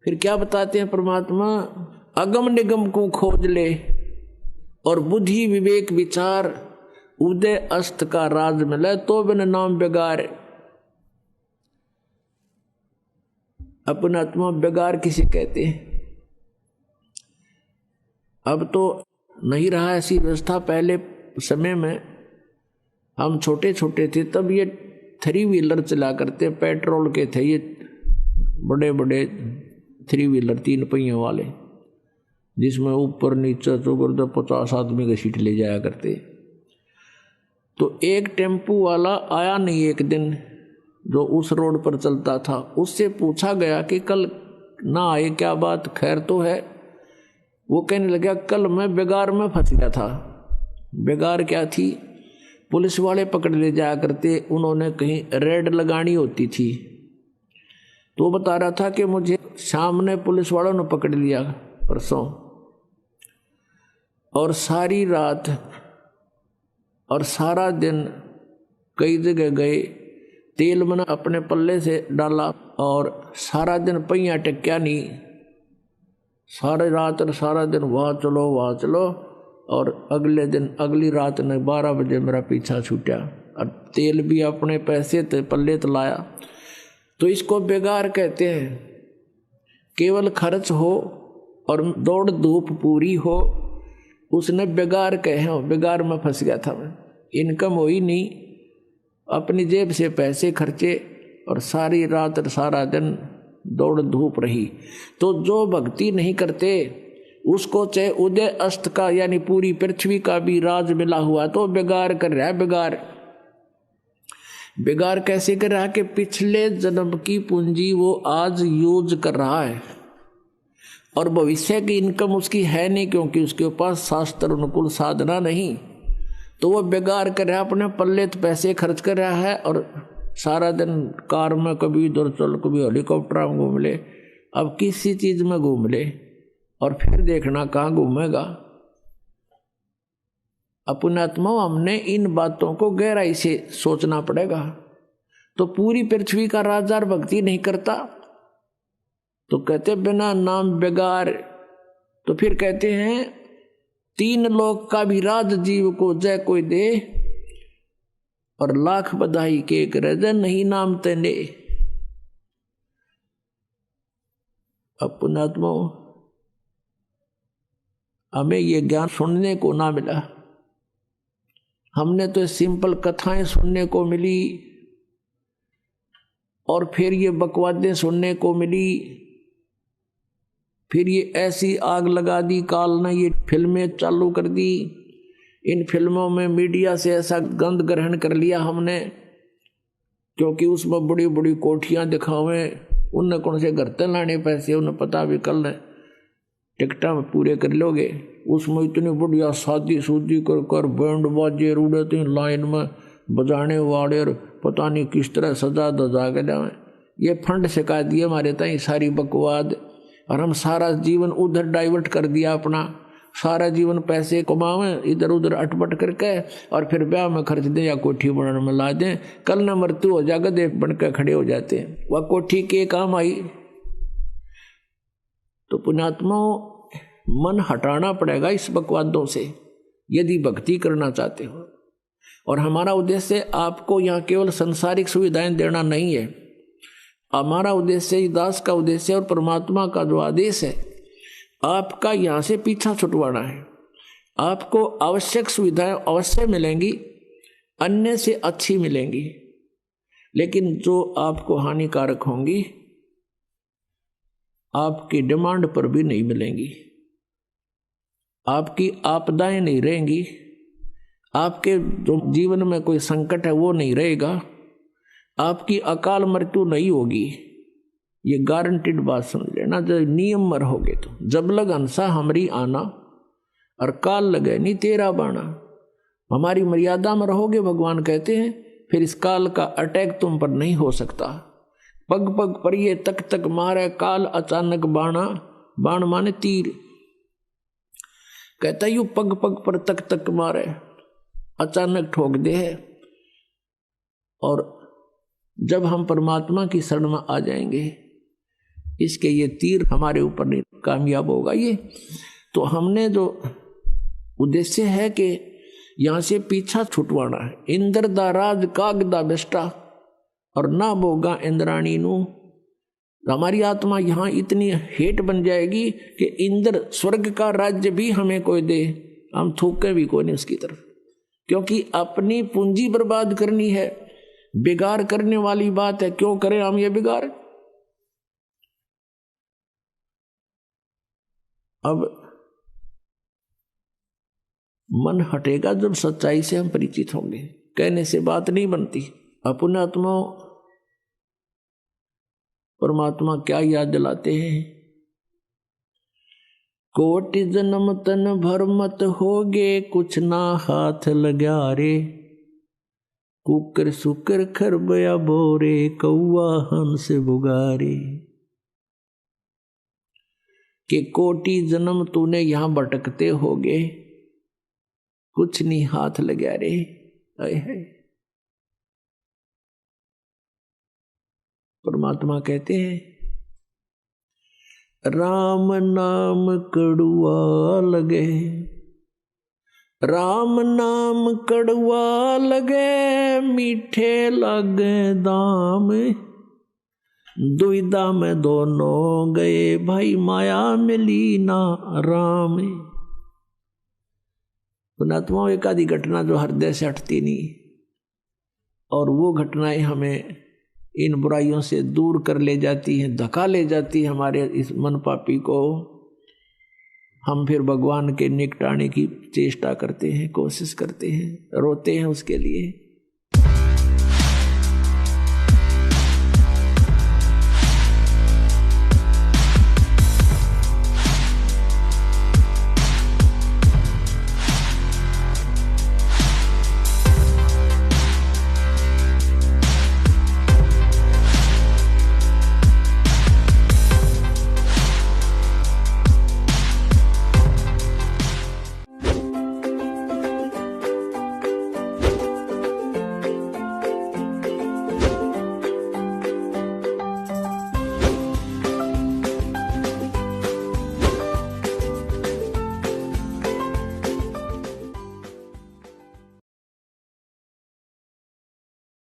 फिर क्या बताते हैं परमात्मा, अगम निगम को खोज ले और बुद्धि विवेक विचार उदय अस्त का राज मिले तो बिन नाम बेगार। अपना आत्मा बेगार किसे कहते हैं? अब तो नहीं रहा ऐसी व्यवस्था। पहले समय में हम छोटे छोटे थे तब ये 3 व्हीलर चला करते, पेट्रोल के थे ये बड़े बड़े 3 व्हीलर 3 पहियों वाले, जिसमें ऊपर नीचे चौगर 50 आदमी की सीट ले जाया करते। तो एक टेम्पू वाला आया नहीं एक दिन, जो उस रोड पर चलता था। उससे पूछा गया कि कल ना आए, क्या बात, खैर तो है? वो कहने लगा, कल मैं बेगार में फंस गया था। बेगार क्या थी? पुलिस वाले पकड़ ले जाया करते, उन्होंने कहीं रेड लगानी होती थी। तो बता रहा था कि मुझे शाम ने पुलिस वालों ने पकड़ लिया परसों, और सारी रात और सारा दिन कई जगह गए, तेल मैंने अपने पल्ले से डाला और सारा दिन पहिया टेक्या नहीं। सारी रात और सारा दिन वहाँ चलो, और अगले दिन अगली रात ने 12 बजे मेरा पीछा छूटा, और तेल भी अपने पैसे ते पल्ले तो लाया। तो इसको बेगार कहते हैं। केवल खर्च हो और दौड़ धूप पूरी हो, उसने बेगार कहे हो। बेगार में फंस गया था मैं, इनकम हुई नहीं, अपनी जेब से पैसे खर्चे और सारी रात और सारा दिन दौड़ धूप रही। तो जो भक्ति नहीं करते उसको चाहे उदय अस्त का यानी पूरी पृथ्वी का भी राज मिला हुआ तो बेगार कर रहा है। बेगार कैसे कर रहा है कि पिछले जन्म की पूंजी वो आज यूज कर रहा है और भविष्य की इनकम उसकी है नहीं, क्योंकि उसके पास शास्त्र अनुकूल साधना नहीं। तो वो बेगार कर रहा है, अपने पल्ले तो पैसे खर्च कर रहा है और सारा दिन कार में कभी इधर चल, कभी हेलीकॉप्टर में घूम ले, अब किसी चीज में घूम ले, और फिर देखना कहाँ घूमेगा। अपने आत्मा हमने इन बातों को गहराई से सोचना पड़ेगा। तो पूरी पृथ्वी का राजा भक्ति नहीं करता तो कहते बिना नाम बेगार। तो फिर कहते हैं 3 लोक का भी राज जीव को जय कोई दे, और लाख बधाई के एक रजन नहीं नाम तेने। अपना आत्मा हमें ये ज्ञान सुनने को ना मिला, हमने तो सिंपल कथाएं सुनने को मिली और फिर ये बकवादें सुनने को मिली। फिर ये ऐसी आग लगा दी काल ने, ये फिल्में चालू कर दी। इन फिल्मों में मीडिया से ऐसा गंध ग्रहण कर लिया हमने, क्योंकि उसमें बड़ी बड़ी कोठियां दिखावें, उनने कौन से घर तक लाने पैसे, उन्हें पता भी कल टिकटा में पूरे कर लोगे। उसमें इतनी बढ़िया शादी सूदी कर कर बैंड बाजे उड़ते लाइन में बजाने वाले, और पता नहीं किस तरह सजा दजा के जाए। ये फंड सिखा दिए हमारे ताई सारी बकवाद, और हम सारा जीवन उधर डाइवर्ट कर दिया अपना। सारा जीवन पैसे कमावें इधर उधर अटपट करके, और फिर ब्याह में खर्च दें या कोठी बनाने में ला दें। कल न मृत्यु हो जाएगा, देख बनकर खड़े हो जाते हैं। वह कोठी के काम आई। तो पुण्यात्माओं, मन हटाना पड़ेगा इस बकवादों से यदि भक्ति करना चाहते हो। और हमारा उद्देश्य आपको यहाँ केवल संसारिक सुविधाएं देना नहीं है। हमारा उद्देश्य, दास का उद्देश्य और परमात्मा का जो आदेश है, आपका यहाँ से पीछा छुटवाना है। आपको आवश्यक सुविधाएं अवश्य मिलेंगी, अन्य से अच्छी मिलेंगी, लेकिन जो आपको हानिकारक होंगी आपकी डिमांड पर भी नहीं मिलेंगी। आपकी आपदाएं नहीं रहेंगी, आपके जो जीवन में कोई संकट है वो नहीं रहेगा, आपकी अकाल मृत्यु नहीं होगी। ये गारंटीड बात समझ लेना। जब नियम में रहोगे तो जब लग हंसा हमरी आना, और काल लगे नहीं तेरा बाना। हमारी मर्यादा में रहोगे भगवान कहते हैं, फिर इस काल का अटैक तुम पर नहीं हो सकता। पग पग पर ये तक तक मारे काल अचानक बाणा, बाण माने तीर। कहता यू पग पग पर तक तक मारे, अचानक ठोक दे है। और जब हम परमात्मा की शरण में आ जाएंगे इसके ये तीर हमारे ऊपर नहीं कामयाब होगा ये। तो हमने जो उद्देश्य है कि यहां से पीछा छुटवाना है। इंद्र दा राज कागदा बेस्टा और ना बोगा इंद्राणी नू। हमारी आत्मा यहां इतनी हेट बन जाएगी कि इंद्र स्वर्ग का राज्य भी हमें कोई दे, हम थूके भी कोई नहीं उसकी तरफ, क्योंकि अपनी पूंजी बर्बाद करनी है। बिगाड़ करने वाली बात है, क्यों करें हम ये बिगाड़। अब मन हटेगा जब सच्चाई से हम परिचित होंगे। कहने से बात नहीं बनती। अपने आत्मा परमात्मा क्या याद दिलाते हैं, कोटि जन्म तन भर मत होगे, कुछ ना हाथ लगा रे। कुकर सुकर खरबया बोरे, कौआ हंस बुगारे। कि कोटि जन्म तूने यहां भटकते होगे, कुछ नहीं हाथ लगा रे। है परमात्मा कहते हैं, राम नाम कड़ुआ लगे, राम नाम कड़ुआ लगे, मीठे लगे दाम। दुविधा में दोनों गए, भाई माया मिली ना राम। पुणात्मा एक आदि घटना जो हृदय से हटती नहीं, और वो घटनाएं हमें इन बुराइयों से दूर कर ले जाती हैं, धक्का ले जाती है हमारे इस मन पापी को। हम फिर भगवान के निकटाने की चेष्टा करते हैं, कोशिश करते हैं, रोते हैं उसके लिए।